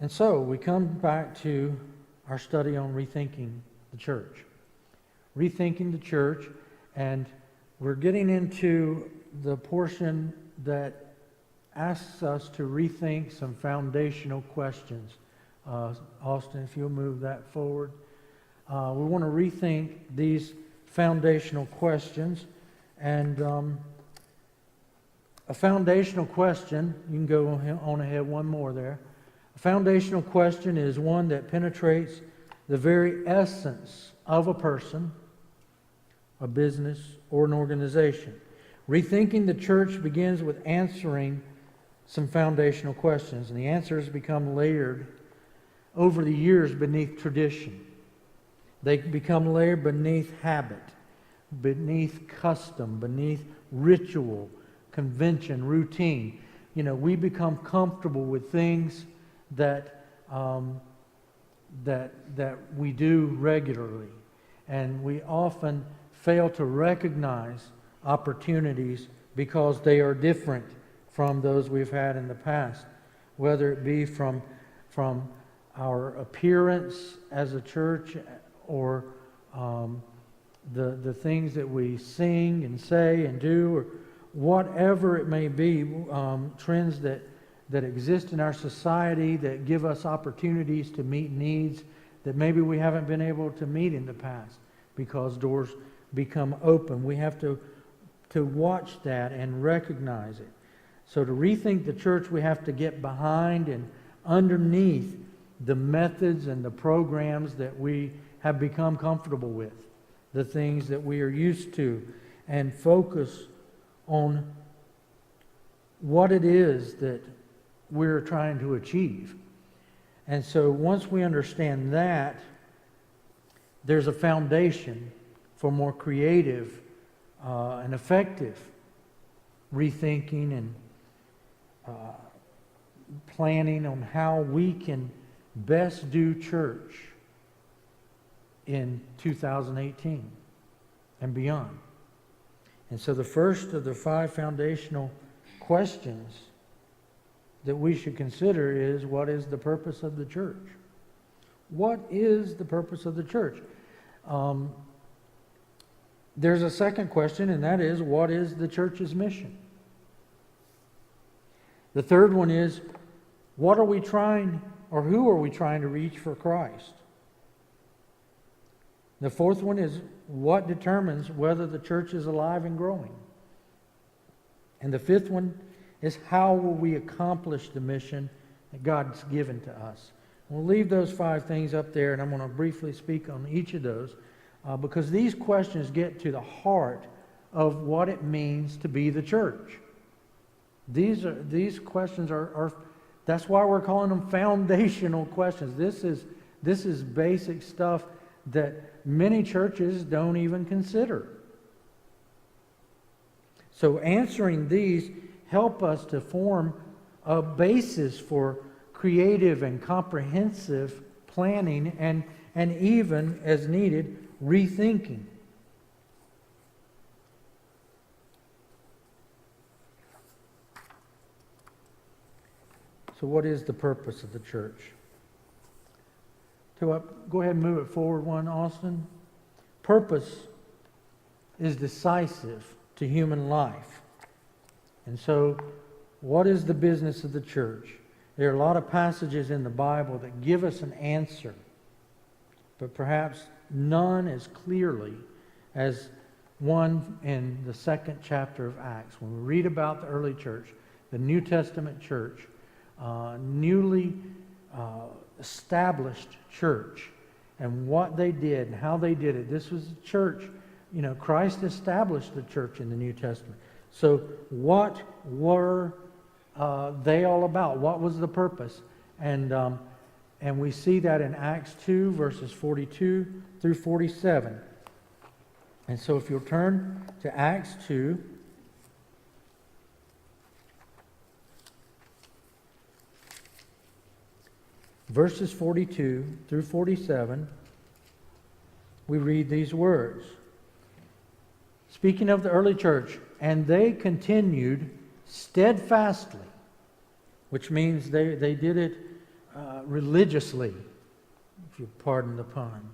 And so we come back to our study on rethinking the church. Rethinking the church, and we're getting into the portion that asks us to rethink some foundational questions. Austin, if you'll move that forward. We want to rethink these foundational questions. And a foundational question, you can go on ahead one more there. A foundational question is one that penetrates the very essence of a person, a business, or an organization. Rethinking the church begins with answering some foundational questions, and the answers become layered over the years beneath tradition. They become layered beneath habit, beneath custom, beneath ritual, convention, routine. We become comfortable with things that we do regularly, and we often fail to recognize opportunities because they are different from those we've had in the past, whether it be from our appearance as a church or the things that we sing and say and do, or whatever it may be, trends that exist in our society that give us opportunities to meet needs that maybe we haven't been able to meet in the past because doors become open. We have to watch that and recognize it. So to rethink the church, we have to get behind and underneath the methods and the programs that we have become comfortable with, the things that we are used to, and focus on what it is that we're trying to achieve. And so once we understand that, there's a foundation for more creative and effective rethinking and planning on how we can best do church in 2018 and beyond. And so the first of the 5 foundational questions that we should consider is, what is the purpose of the church? What is the purpose of the church? There's a second question, and that is, what is the church's mission? The third one is, what are we trying, or who are we trying to reach for Christ? The fourth one is, what determines whether the church is alive and growing? And the fifth one is, how will we accomplish the mission that God's given to us? We'll leave those 5 things up there, and I'm going to briefly speak on each of those because these questions get to the heart of what it means to be the church. These questions are that's why we're calling them foundational questions. This is basic stuff that many churches don't even consider. So answering these help us to form a basis for creative and comprehensive planning and even, as needed, rethinking. So what is the purpose of the church? Go ahead and move it forward one, Austin. Purpose is decisive to human life. And so, what is the business of the church? There are a lot of passages in the Bible that give us an answer, but perhaps none as clearly as one in the 2nd chapter of Acts. When we read about the early church, the New Testament church, newly established church, and what they did and how they did it. This was a church, Christ established the church in the New Testament. So what were they all about? What was the purpose? And we see that in Acts 2, verses 42 through 47. And so if you'll turn to Acts 2, verses 42 through 47, we read these words. Speaking of the early church, and they continued steadfastly, which means they did it religiously, if you pardon the pun.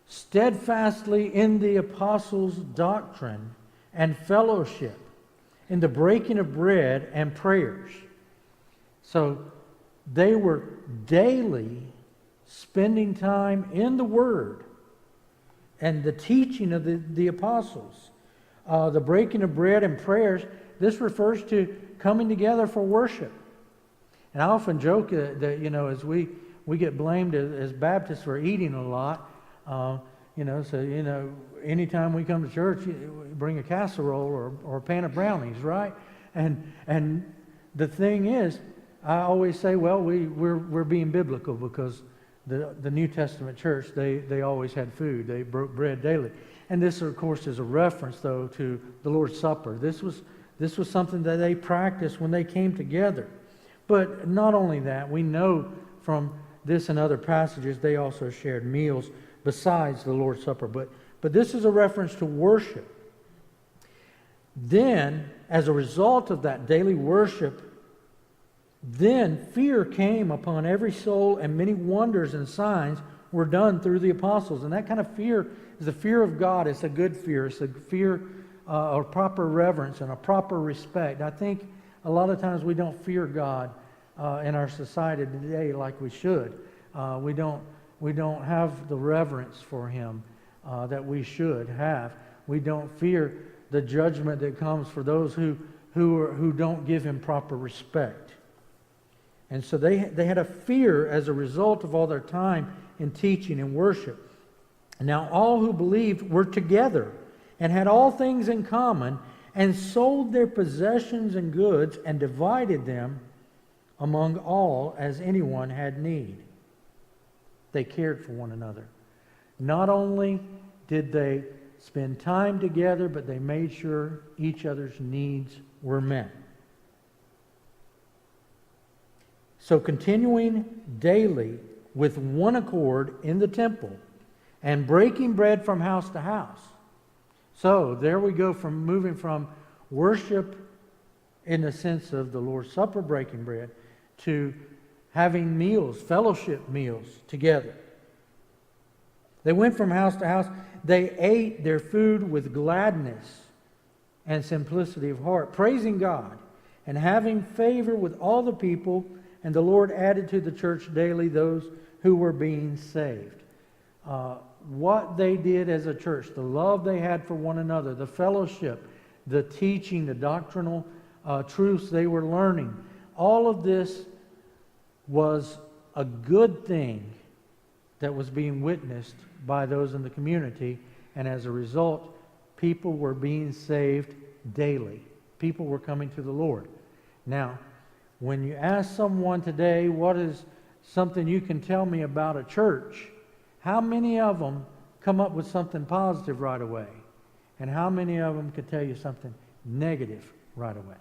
Steadfastly in the apostles' doctrine and fellowship, in the breaking of bread and prayers. So they were daily spending time in the Word and the teaching of the apostles. The breaking of bread and prayers, this refers to coming together for worship. And I often joke that as we get blamed as Baptists for eating a lot, anytime we come to church, we bring a casserole or a pan of brownies, right? And the thing is, I always say, well, we're being biblical because the New Testament church, they always had food. They broke bread daily. And this, of course, is a reference, though, to the Lord's Supper. This was something that they practiced when they came together. But not only that, we know from this and other passages, they also shared meals besides the Lord's Supper. But this is a reference to worship. Then, as a result of that daily worship, then fear came upon every soul, and many wonders and signs were done through the apostles. And that kind of fear is the fear of God. It's a good fear. It's a fear of proper reverence and a proper respect. I think a lot of times we don't fear God in our society today like we should. We don't have the reverence for Him that we should have. We don't fear the judgment that comes for those who don't give Him proper respect. And so they had a fear as a result of all their time in teaching and worship. Now all who believed were together and had all things in common, and sold their possessions and goods and divided them among all as anyone had need. They cared for one another. Not only did they spend time together, but they made sure each other's needs were met. So continuing daily with one accord in the temple and breaking bread from house to house. So there we go from moving from worship in the sense of the Lord's Supper, breaking bread, to having meals, fellowship meals together. They went from house to house. They ate their food with gladness and simplicity of heart, praising God and having favor with all the people. And the Lord added to the church daily those who were being saved. What they did as a church, the love they had for one another, the fellowship, the teaching, the doctrinal truths they were learning, all of this was a good thing that was being witnessed by those in the community. And as a result, people were being saved daily. People were coming to the Lord. Now, when you ask someone today, what is something you can tell me about a church? How many of them come up with something positive right away? And how many of them could tell you something negative right away?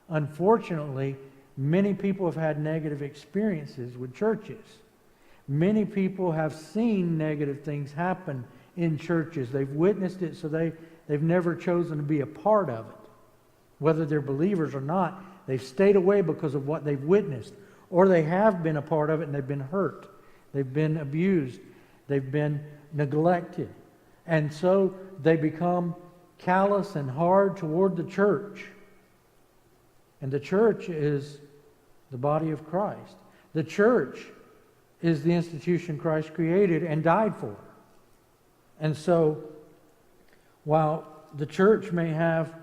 Unfortunately, many people have had negative experiences with churches. Many people have seen negative things happen in churches. They've witnessed it, so they've never chosen to be a part of it. Whether they're believers or not, they've stayed away because of what they've witnessed. Or they have been a part of it and they've been hurt. They've been abused. They've been neglected. And so they become callous and hard toward the church. And the church is the body of Christ. The church is the institution Christ created and died for. And so, while the church may have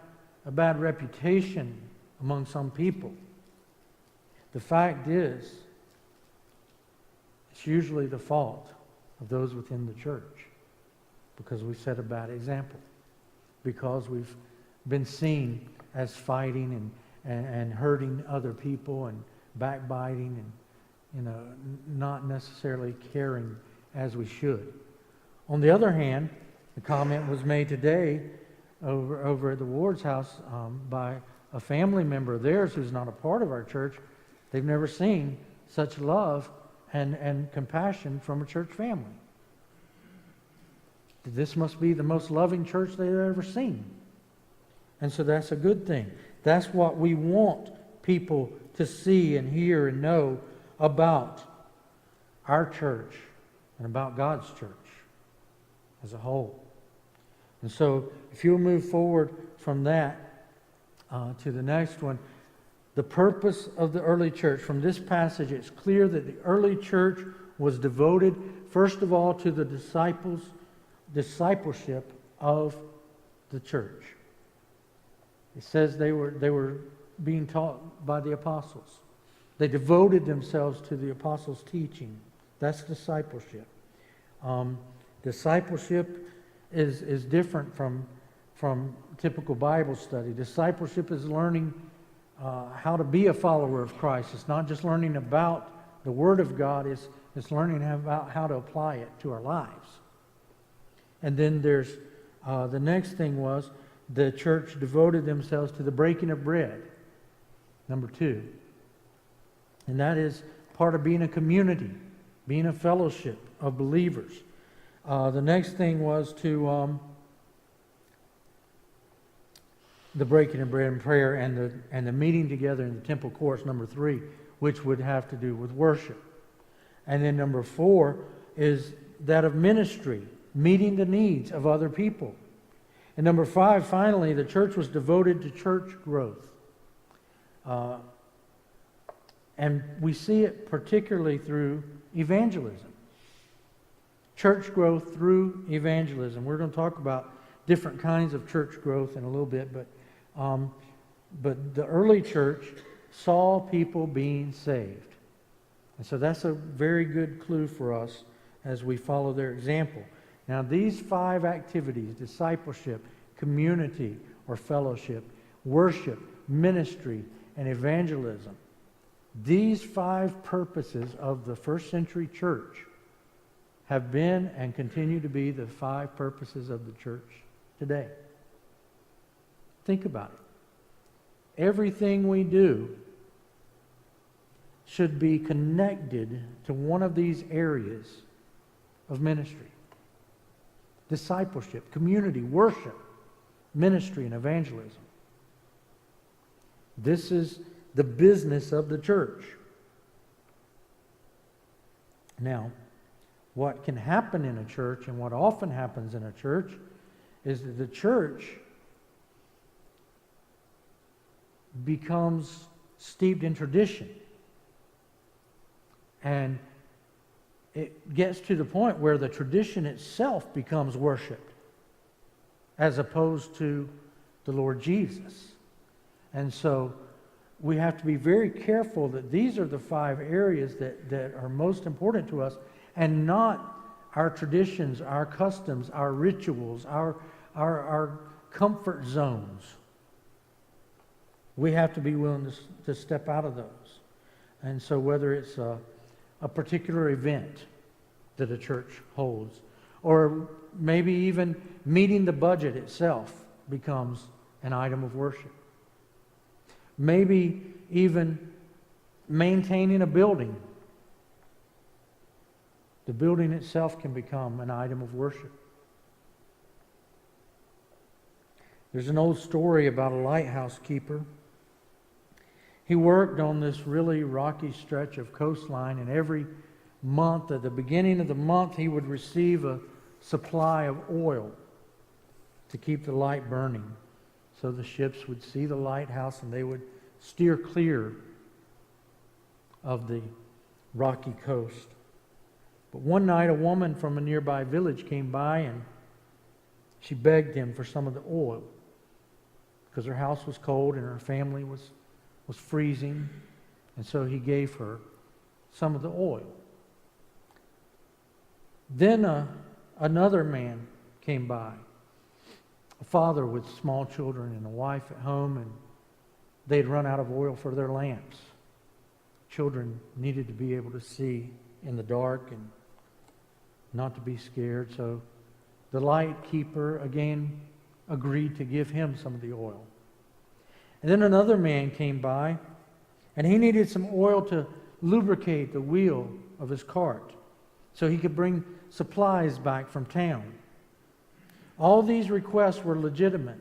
a bad reputation among some people, the fact is, it's usually the fault of those within the church because we set a bad example, because we've been seen as fighting and hurting other people and backbiting and not necessarily caring as we should. On the other hand, the comment was made today over at the Ward's house by a family member of theirs who's not a part of our church. They've never seen such love and compassion from a church family. This must be the most loving church they've ever seen. And so that's a good thing. That's what we want people to see and hear and know about our church and about God's church as a whole. And so if you'll move forward from that to the next one, the purpose of the early church. From this passage, it's clear that the early church was devoted, first of all, to the discipleship of the church. It says they were being taught by the apostles. They devoted themselves to the apostles' teaching. That's discipleship. Discipleship is different from typical Bible study. Discipleship is learning how to be a follower of Christ. It's not just learning about the Word of God. It's learning about how to apply it to our lives. And then there's the next thing was the church devoted themselves to the breaking of bread. Number 2. And that is part of being a community, being a fellowship of believers. The next thing was to the breaking of bread and prayer and the meeting together in the temple courts, number 3, which would have to do with worship. And then number 4 is that of ministry, meeting the needs of other people. And number 5, finally, the church was devoted to church growth. And we see it particularly through evangelism. Church growth through evangelism. We're going to talk about different kinds of church growth in a little bit, but the early church saw people being saved. And so that's a very good clue for us as we follow their example. Now, these 5 activities, discipleship, community or fellowship, worship, ministry, and evangelism, these 5 purposes of the first century church have been and continue to be the 5 purposes of the church today. Think about it. Everything we do should be connected to one of these areas of ministry. Discipleship, community, worship, ministry, and evangelism. This is the business of the church. Now, what can happen in a church, and what often happens in a church, is that the church becomes steeped in tradition. And it gets to the point where the tradition itself becomes worshiped as opposed to the Lord Jesus. And so we have to be very careful that these are the 5 areas that are most important to us, and not our traditions, our customs, our rituals, our comfort zones. We have to be willing to step out of those. And so whether it's a particular event that a church holds, or maybe even meeting the budget itself becomes an item of worship. Maybe even maintaining a building. The building itself can become an item of worship. There's an old story about a lighthouse keeper. He worked on this really rocky stretch of coastline, and every month, at the beginning of the month, he would receive a supply of oil to keep the light burning. So the ships would see the lighthouse and they would steer clear of the rocky coast. But one night, a woman from a nearby village came by and she begged him for some of the oil because her house was cold and her family was freezing. And so he gave her some of the oil. Then another man came by, a father with small children and a wife at home, and they'd run out of oil for their lamps. Children needed to be able to see in the dark and not to be scared. So the light keeper again agreed to give him some of the oil. And then another man came by, and he needed some oil to lubricate the wheel of his cart so he could bring supplies back from town. All these requests were legitimate.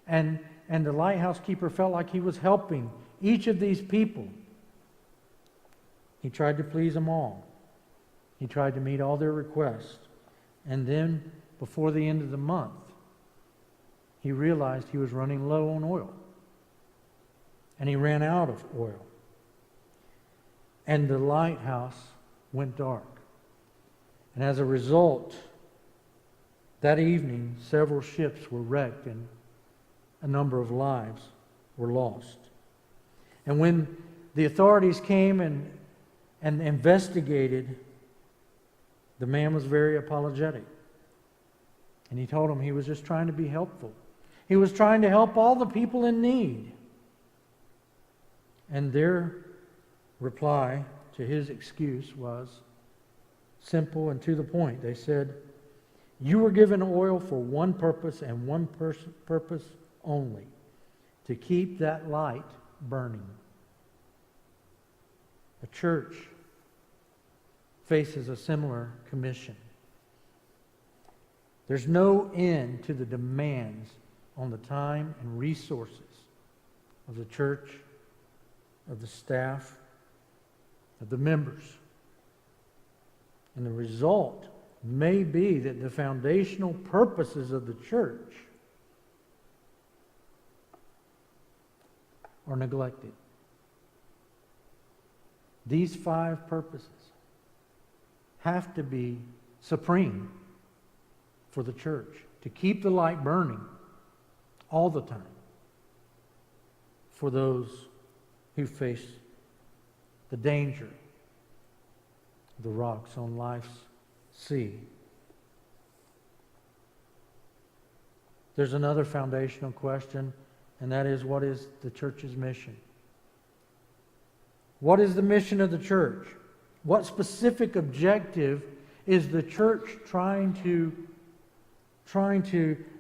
And the lighthouse keeper felt like he was helping each of these people. He tried to please them all. He tried to meet all their requests. And then, before the end of the month, he realized he was running low on oil. And he ran out of oil. And the lighthouse went dark. And as a result, that evening, several ships were wrecked and a number of lives were lost. And when the authorities came and investigated, the man was very apologetic. And he told them he was just trying to be helpful. He was trying to help all the people in need. And their reply to his excuse was simple and to the point. They said, "You were given oil for one purpose and one purpose only, to keep that light burning." The church faces a similar commission. There's no end to the demands on the time and resources of the church, of the staff, of the members. And the result may be that the foundational purposes of the church are neglected. These 5 purposes have to be supreme for the church, to keep the light burning all the time for those who face the danger of the rocks on life's sea. There's another foundational question, and that is, what is the church's mission? What is the mission of the church? What specific objective is the church trying to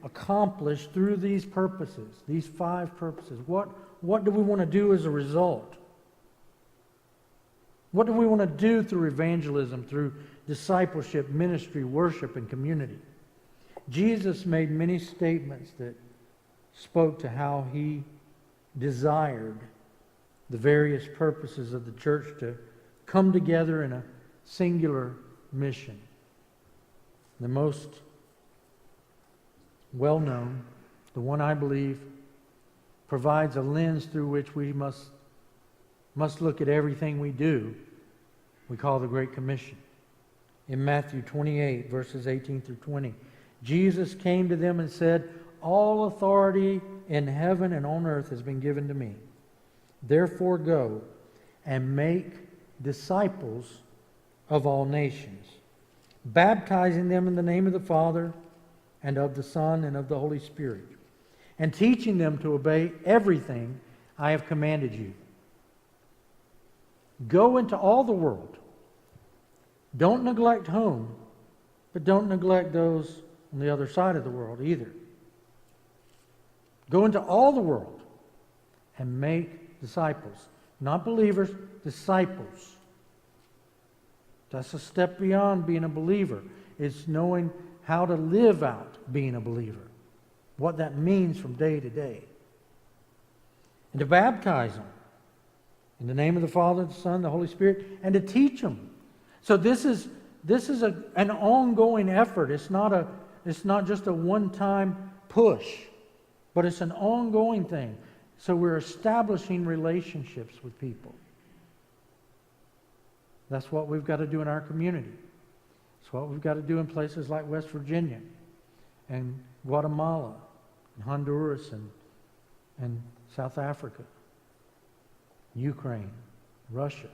accomplish through these purposes, these 5 purposes? What do we want to do as a result? What do we want to do through evangelism, through discipleship, ministry, worship, and community? Jesus made many statements that spoke to how he desired the various purposes of the church to come together in a singular mission. The most well-known, the one I believe provides a lens through which we must look at everything we do, we call the Great Commission. In Matthew 28, verses 18 through 20, Jesus came to them and said, "All authority in heaven and on earth has been given to me. Therefore go and make disciples of all nations, baptizing them in the name of the Father and of the Son and of the Holy Spirit, and teaching them to obey everything I have commanded you. Go into all the world. Don't neglect home, but don't neglect those on the other side of the world either. Go into all the world and make disciples." Not believers, disciples. That's a step beyond being a believer. It's knowing how to live out being a believer. What that means from day to day. And to baptize them in the name of the Father, the Son, the Holy Spirit, and to teach them. So this is an ongoing effort. It's not just a one-time push, but it's an ongoing thing. So we're establishing relationships with people. That's what we've got to do in our community. It's what we've got to do in places like West Virginia and Guatemala and Honduras and South Africa, Ukraine, Russia.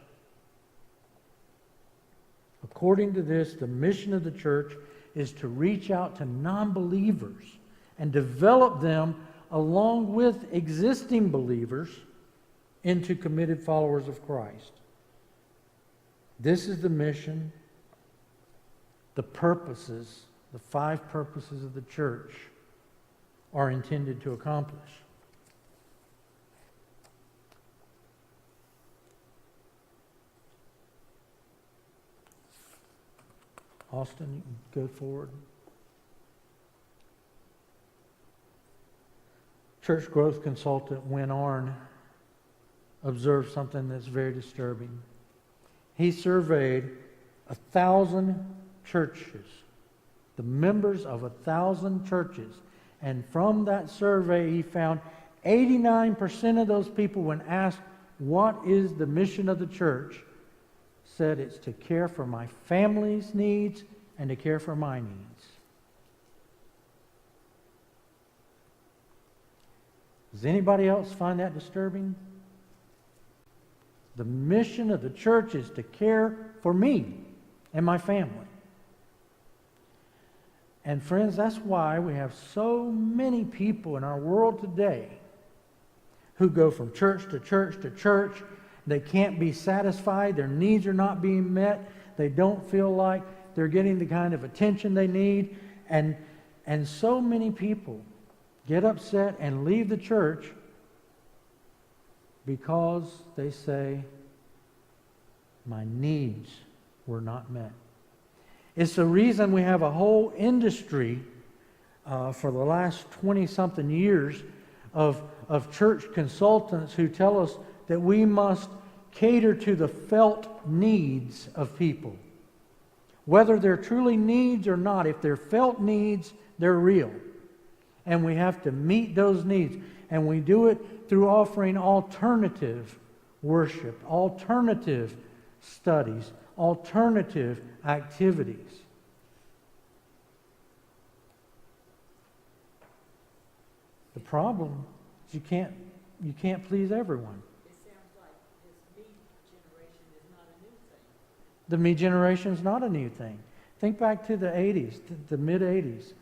According to this, the mission of the church is to reach out to non-believers and develop them along with existing believers into committed followers of Christ. This is the mission, the purposes, the 5 purposes of the church are intended to accomplish. Austin, you can go forward. Church growth consultant Win Arn observed something that's very disturbing. he surveyed 1,000 churches, the members of 1,000 churches. And from that survey, he found 89% of those people, when asked, what is the mission of the church, said it's to care for my family's needs and to care for my needs. Does anybody else find that disturbing? The mission of the church is to care for me and my family. And friends, that's why we have so many people in our world today who go from church to church to church. They can't be satisfied. Their needs are not being met. They don't feel like they're getting the kind of attention they need. And so many people get upset and leave the church because they say, my needs were not met. It's the reason we have a whole industry for the last 20-something years of church consultants who tell us that we must cater to the felt needs of people. Whether they're truly needs or not, if they're felt needs, they're real. And we have to meet those needs. And we do it through offering alternative worship, alternative studies, alternative activities. The problem is you can't please everyone. It sounds like this me generation is not a new thing. The me generation is not a new thing. Think back to the 80s, the mid-80s.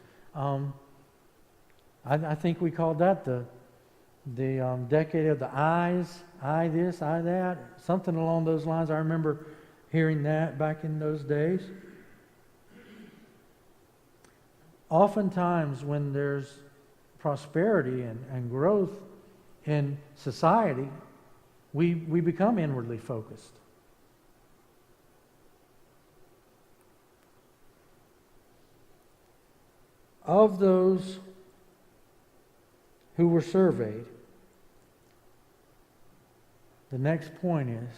I think we called that the decade of the I's, I this, I that, something along those lines. I remember hearing that back in those days. Oftentimes when there's prosperity and growth in society, we become inwardly focused. Of those who were surveyed, the next point is,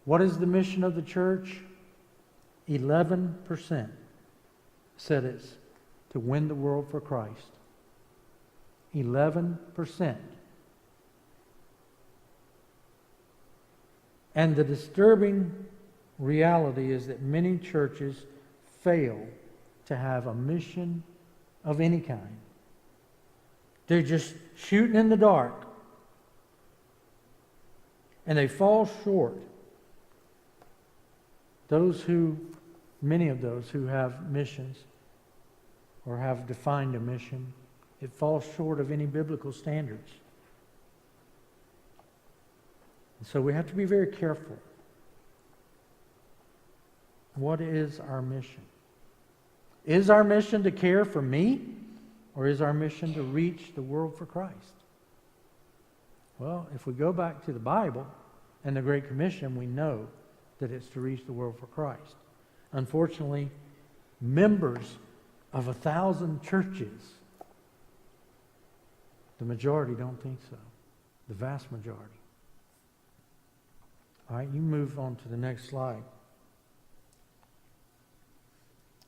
what is the mission of the church? 11% said it's to win the world for Christ. 11%. And the disturbing reality is that many churches fail to have a mission of any kind. They're just shooting in the dark. And they fall short. Many of those who have missions or have defined a mission, it falls short of any biblical standards. And so we have to be very careful. What is our mission? Is our mission to care for me, or is our mission to reach the world for Christ? Well, if we go back to the Bible and the Great Commission, we know that it's to reach the world for Christ. Unfortunately, members of 1,000 churches, the majority don't think so. The vast majority. All right, you move on to the next slide.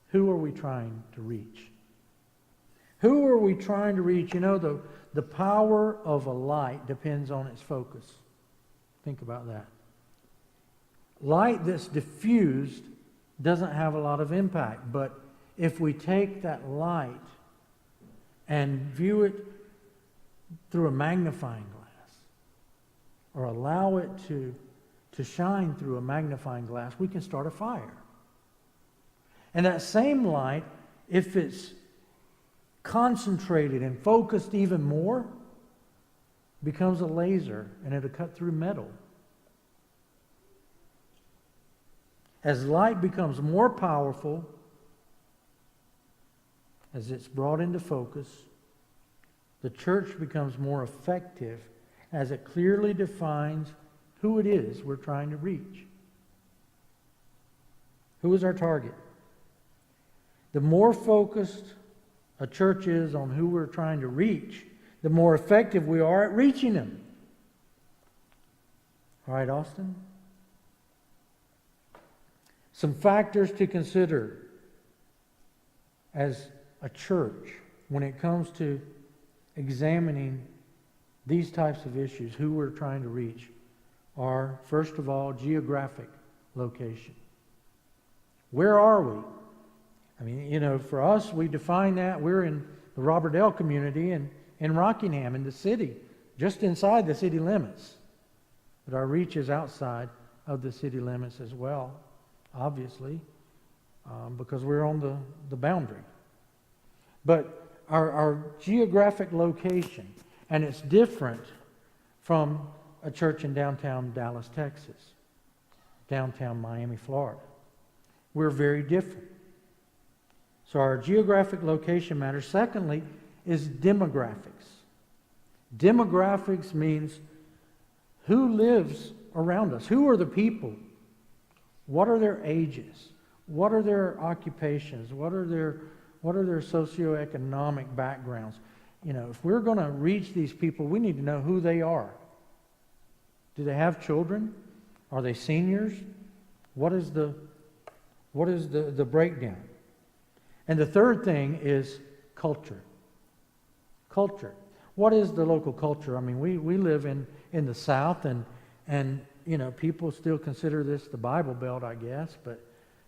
Who are we trying to reach? Who are we trying to reach? You know, the power of a light depends on its focus. Think about that. Light that's diffused doesn't have a lot of impact, but if we take that light and view it through a magnifying glass, or allow it to shine through a magnifying glass, we can start a fire. And that same light, if it's concentrated and focused even more, becomes a laser, and it'll cut through metal. As light becomes more powerful, as it's brought into focus, the church becomes more effective as it clearly defines who it is we're trying to reach. Who is our target? The more focused a church is on who we're trying to reach, the more effective we are at reaching them. All right, Austin? Some factors to consider as a church when it comes to examining these types of issues, who we're trying to reach, are, first of all, geographic location. Where are we? I mean, for us, we define that we're in the Robert L. community in Rockingham, in the city, just inside the city limits. But our reach is outside of the city limits as well, obviously, because we're on the boundary. But our geographic location, and it's different from a church in downtown Dallas, Texas, downtown Miami, Florida. We're very different. So our geographic location matters. Secondly, is demographics. Demographics means who lives around us. Who are the people? What are their ages? What are their occupations? What are their socioeconomic backgrounds? If we're going to reach these people, we need to know who they are. Do they have children? Are they seniors? What is the breakdown? And the third thing is culture. Culture. What is the local culture? I mean, we live in the South, and people still consider this the Bible Belt, I guess, but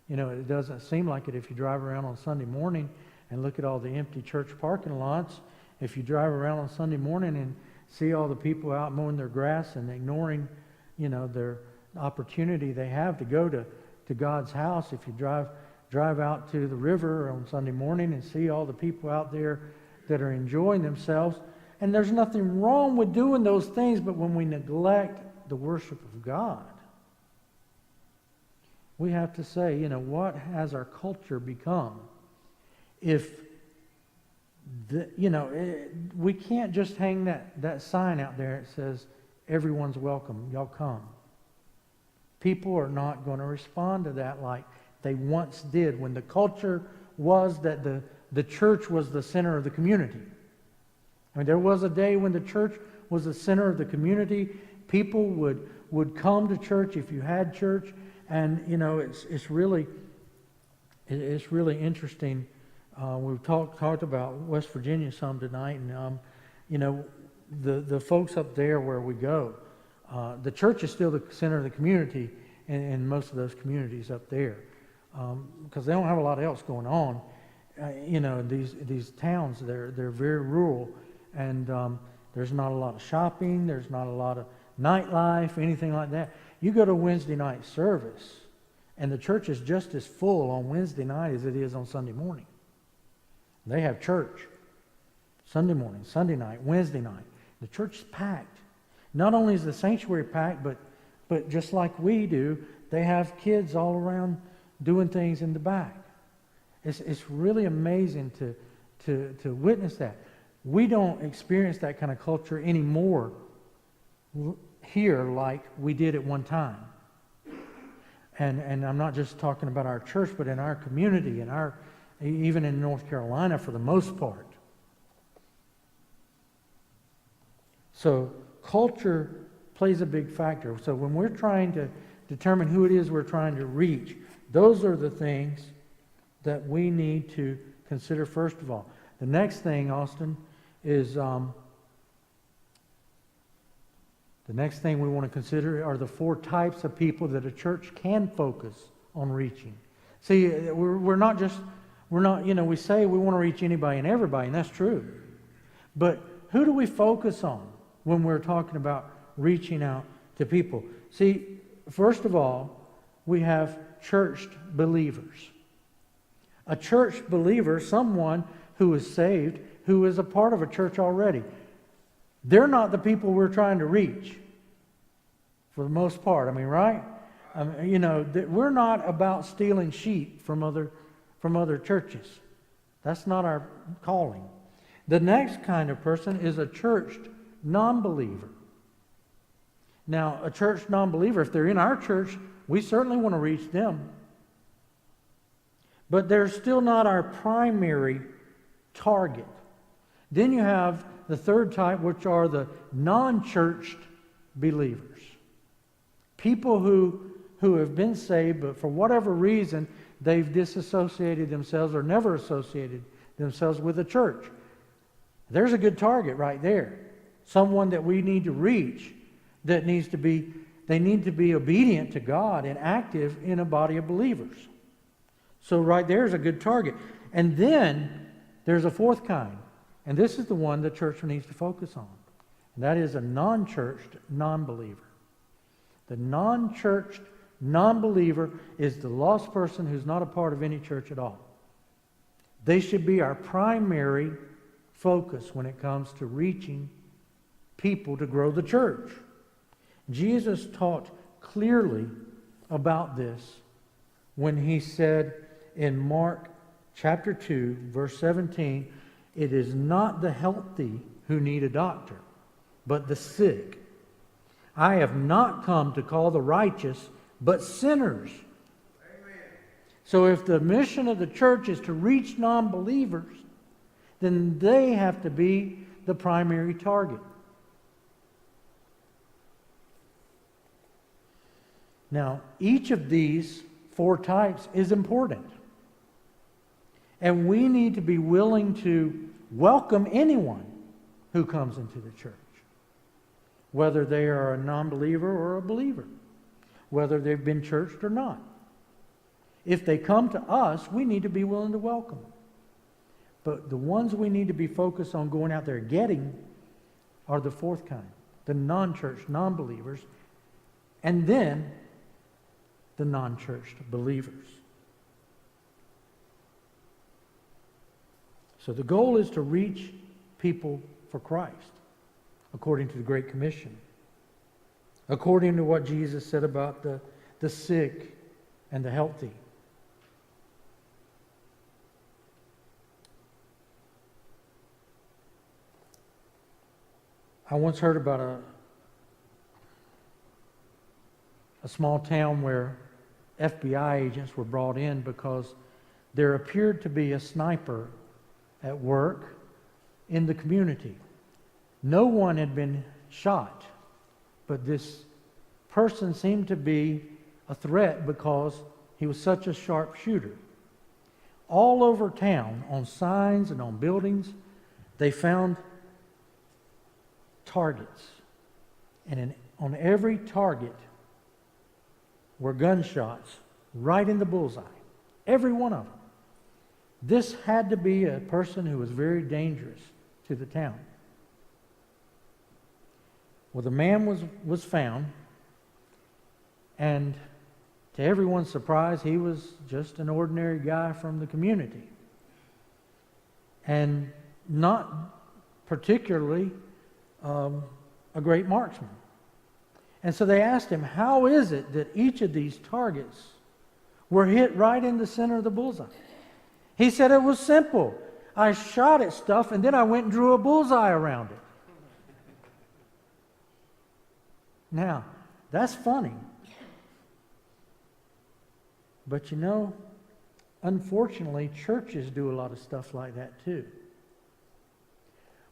it doesn't seem like it if you drive around on Sunday morning and look at all the empty church parking lots. If you drive around on Sunday morning and see all the people out mowing their grass and ignoring, their opportunity they have to go to God's house. If you drive out to the river on Sunday morning and see all the people out there that are enjoying themselves. And there's nothing wrong with doing those things, but when we neglect the worship of God, we have to say, what has our culture become? We can't just hang that sign out there that says, everyone's welcome, y'all come. People are not going to respond to that like they once did when the culture was that the church was the center of the community. I mean, there was a day when the church was the center of the community. People would come to church if you had church, and it's really interesting. We've talked about West Virginia some tonight, and the folks up there where we go, the church is still the center of the community in most of those communities up there, because they don't have a lot else going on. These towns, they're very rural, and there's not a lot of shopping, there's not a lot of nightlife, anything like that. You go to Wednesday night service, and the church is just as full on Wednesday night as it is on Sunday morning. They have church Sunday morning, Sunday night, Wednesday night. The church is packed. Not only is the sanctuary packed, but just like we do, they have kids all around doing things in the back. It's really amazing to witness that. We don't experience that kind of culture anymore here like we did at one time. And I'm not just talking about our church, but in our community, even in North Carolina for the most part. So culture plays a big factor. So when we're trying to determine who it is we're trying to reach, those are the things that we need to consider first of all. The next thing, Austin, is the next thing we want to consider are the 4 types of people that a church can focus on reaching. See, we're not, we say we want to reach anybody and everybody, and that's true. But who do we focus on when we're talking about reaching out to people? See, first of all, we have churched believers. A church believer, someone who is saved, who is a part of a church already. They're not the people we're trying to reach, for the most part. I mean, right? We're not about stealing sheep from other churches. That's not our calling. The next kind of person is a churched non-believer. Now, a church non-believer, if they're in our church, we certainly want to reach them. But they're still not our primary target. Then you have the third type, which are the non-churched believers. People who have been saved, but for whatever reason, they've disassociated themselves or never associated themselves with the church. There's a good target right there. Someone that we need to reach that needs to be, they need to be obedient to God and active in a body of believers. So right there is a good target. And then there's a fourth kind. And this is the one the church needs to focus on. And that is a non-churched non-believer. The non-churched non-believer is the lost person who's not a part of any church at all. They should be our primary focus when it comes to reaching people to grow the church. Jesus taught clearly about this when he said in Mark chapter 2, verse 17, "It is not the healthy who need a doctor, but the sick. I have not come to call the righteous, but sinners." Amen. So if the mission of the church is to reach non-believers, then they have to be the primary target. Now, each of these four types is important. And we need to be willing to welcome anyone who comes into the church, whether they are a non-believer or a believer, whether they've been churched or not. If they come to us, we need to be willing to welcome them. But the ones we need to be focused on going out there getting are the fourth kind, the non-church, non-believers, and then the non-churched believers. So the goal is to reach people for Christ, according to the Great Commission, according to what Jesus said about the sick and the healthy. I once heard about a small town where FBI agents were brought in because there appeared to be a sniper at work in the community. No one had been shot, but this person seemed to be a threat because he was such a sharp shooter. All over town, on signs and on buildings, they found targets. And on every target were gunshots right in the bullseye. Every one of them. This had to be a person who was very dangerous to the town. Well, the man was found, and to everyone's surprise, he was just an ordinary guy from the community. And not particularly a great marksman. And so they asked him, how is it that each of these targets were hit right in the center of the bullseye? He said it was simple. I shot at stuff and then I went and drew a bullseye around it. Now, that's funny. But you know, unfortunately, churches do a lot of stuff like that too.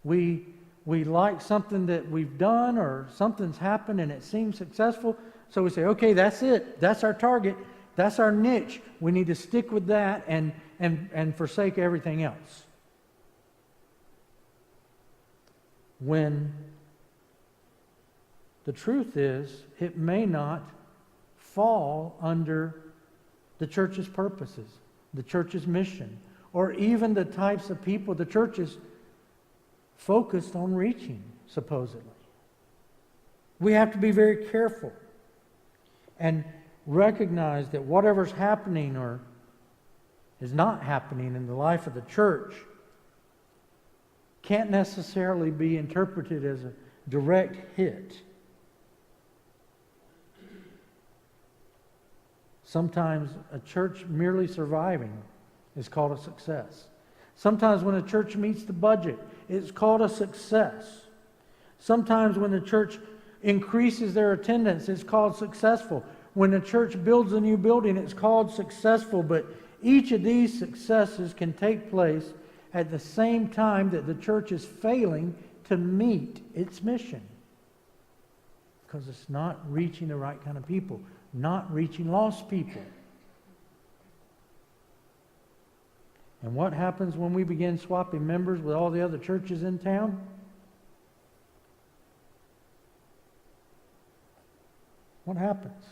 We like something that we've done or something's happened and it seems successful, so we say, okay, that's it. That's our target. That's our niche. We need to stick with that and forsake everything else. When the truth is, it may not fall under the church's purposes, the church's mission, or even the types of people the church is focused on reaching, supposedly. We have to be very careful and recognize that whatever's happening or is not happening in the life of the church can't necessarily be interpreted as a direct hit. Sometimes a church merely surviving is called a success. Sometimes when a church meets the budget, it's called a success. Sometimes when the church increases their attendance, it's called successful. When a church builds a new building, it's called successful. But each of these successes can take place at the same time that the church is failing to meet its mission. because it's not reaching the right kind of people, not reaching lost people. And what happens when we begin swapping members with all the other churches in town? What happens?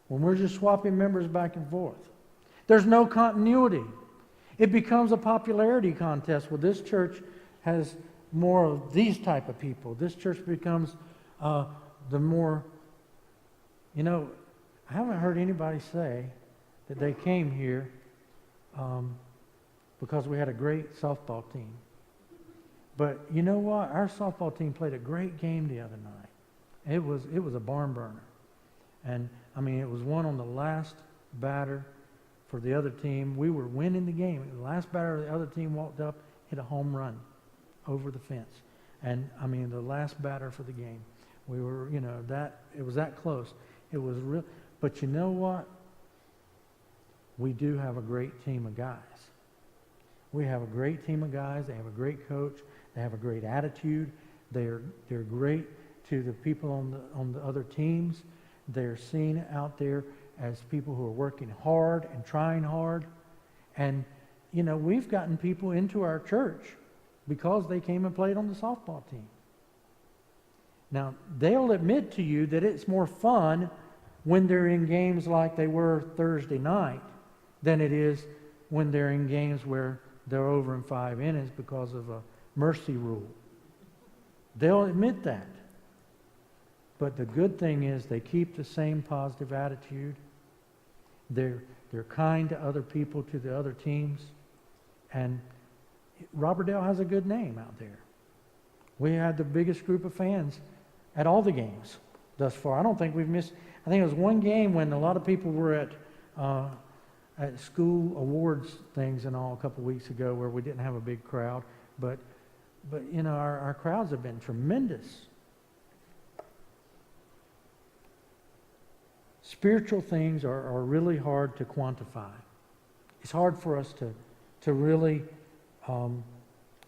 When we're just swapping members back and forth, there's no continuity. It becomes a popularity contest. Well, this church has more of these type of people. This church becomes the more, I haven't heard anybody say that they came here because we had a great softball team. But you know what? Our softball team played a great game the other night. It was a barn burner. And, it was one on the last batter for the other team. We were winning the game. The last batter of the other team walked up, hit a home run over the fence. And, the last batter for the game. We were, it was that close. It was real. But you know what? We do have a great team of guys. We have a great team of guys. They have a great coach. They have a great attitude. They're great to the people on the other teams. They're seen out there as people who are working hard and trying hard. And, we've gotten people into our church because they came and played on the softball team. Now, they'll admit to you that it's more fun when they're in games like they were Thursday night than it is when they're in games where they're over in 5 innings because of a mercy rule. They'll admit that. But the good thing is they keep the same positive attitude. They're kind to other people, to the other teams. And Robertdale has a good name out there. We had the biggest group of fans at all the games thus far. I don't think we've missed. I think it was one game when a lot of people were at school awards things and all a couple weeks ago where we didn't have a big crowd. But our crowds have been tremendous. Spiritual things are really hard to quantify. It's hard for us to really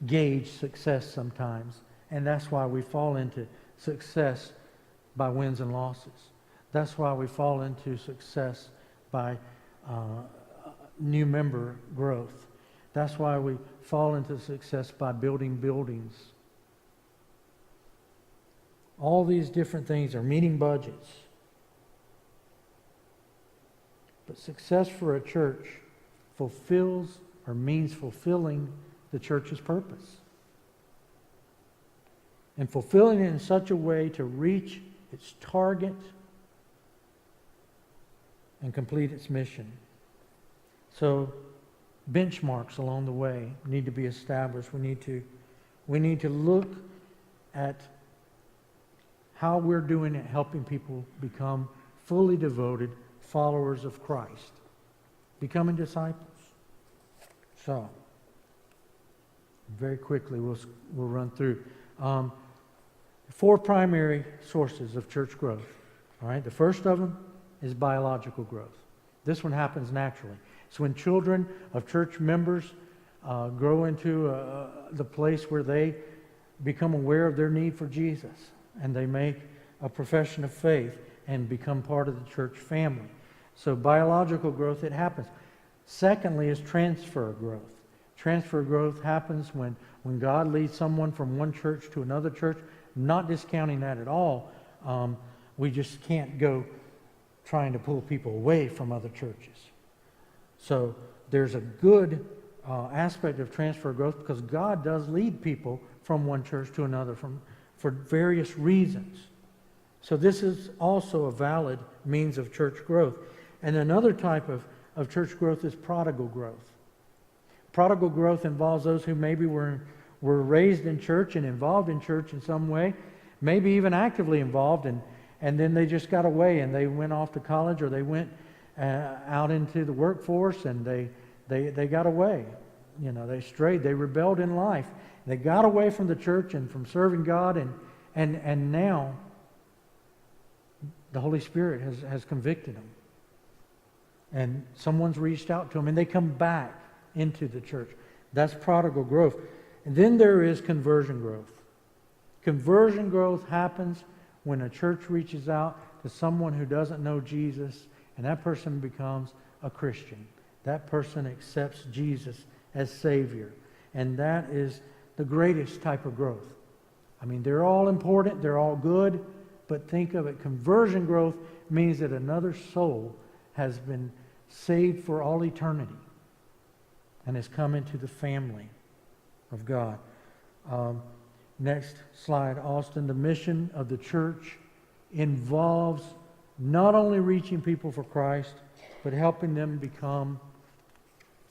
gauge success sometimes. And that's why we fall into success by wins and losses. That's why we fall into success by new member growth. That's why we fall into success by building buildings. All these different things are meeting budgets. But success for a church fulfills or means fulfilling the church's purpose. And fulfilling it in such a way to reach its target and complete its mission. So benchmarks along the way need to be established. We need to look at how we're doing it, helping people become fully devoted followers of Christ, becoming disciples. So, very quickly we'll run through 4 primary sources of church growth. All right, the first of them is biological growth. This one happens naturally. So when children of church members grow into the place where they become aware of their need for Jesus and they make a profession of faith and become part of the church family. So biological growth, it happens. Secondly is transfer growth. Transfer growth happens when God leads someone from one church to another church. Not discounting that at all. We just can't go trying to pull people away from other churches. So there's a good aspect of transfer growth because God does lead people from one church to another for various reasons. So this is also a valid means of church growth. And another type of church growth is prodigal growth. Prodigal growth involves those who maybe were raised in church and involved in church in some way, maybe even actively involved, and then they just got away and they went off to college or they went out into the workforce and they got away. They strayed, they rebelled in life. They got away from the church and from serving God, and now the Holy Spirit has convicted them. And someone's reached out to them and they come back into the church. That's prodigal growth. And then there is conversion growth. Conversion growth happens when a church reaches out to someone who doesn't know Jesus, and that person becomes a Christian. That person accepts Jesus as Savior. And that is the greatest type of growth. I mean, they're all important, they're all good, but think of it, conversion growth means that another soul has been saved for all eternity and has come into the family of God. Next slide, Austin. The mission of the church involves not only reaching people for Christ, but helping them become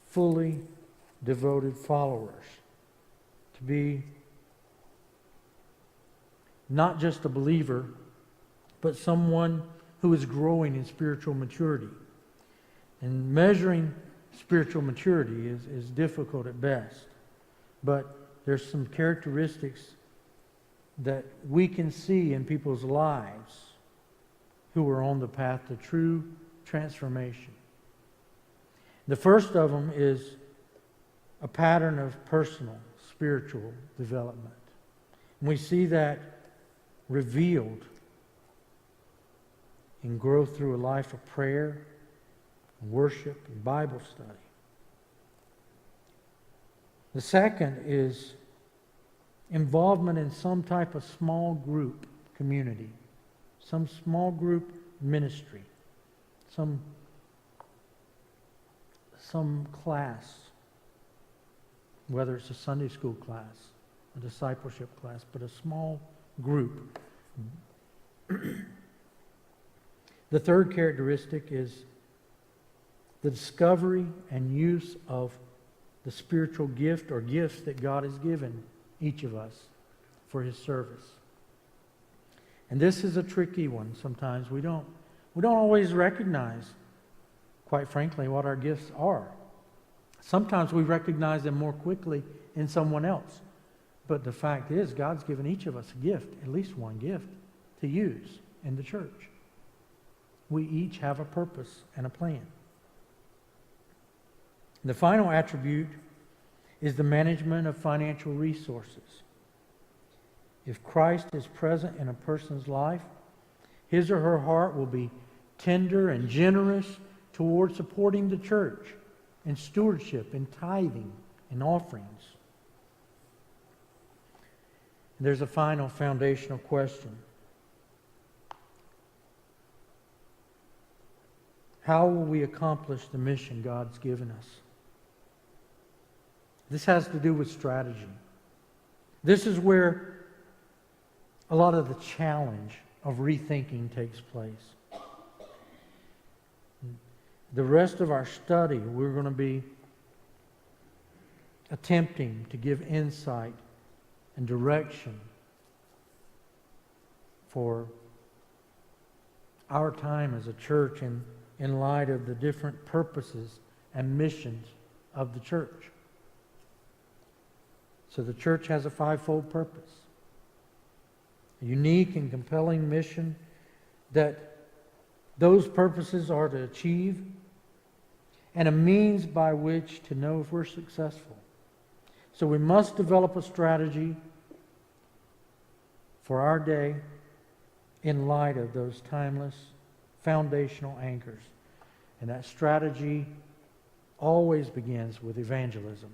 fully devoted followers. To be not just a believer, but someone who is growing in spiritual maturity. And measuring spiritual maturity is difficult at best. But there's some characteristics that we can see in people's lives who are on the path to true transformation. The first of them is a pattern of personal spiritual development. And we see that revealed in growth through a life of prayer, worship, and Bible study. The second is involvement in some type of small group community, some small group ministry, some class, whether it's a Sunday school class, a discipleship class, but a small group. The third characteristic is the discovery and use of the spiritual gift or gifts that God has given each of us for His service. And this is a tricky one sometimes. We don't always recognize, quite frankly, what our gifts are. Sometimes we recognize them more quickly in someone else. But the fact is, God's given each of us a gift, at least one gift, to use in the church. We each have a purpose and a plan. The final attribute is the management of financial resources. If Christ is present in a person's life, his or her heart will be tender and generous toward supporting the church in stewardship, in tithing, in offerings. There's a final foundational question. How will we accomplish the mission God's given us? This has to do with strategy. This is where a lot of the challenge of rethinking takes place. The rest of our study, we're going to be attempting to give insight and direction for our time as a church in light of the different purposes and missions of the church. So the church has a fivefold purpose. A unique and compelling mission that those purposes are to achieve, and a means by which to know if we're successful. So we must develop a strategy for our day in light of those timeless foundational anchors. And that strategy always begins with evangelism.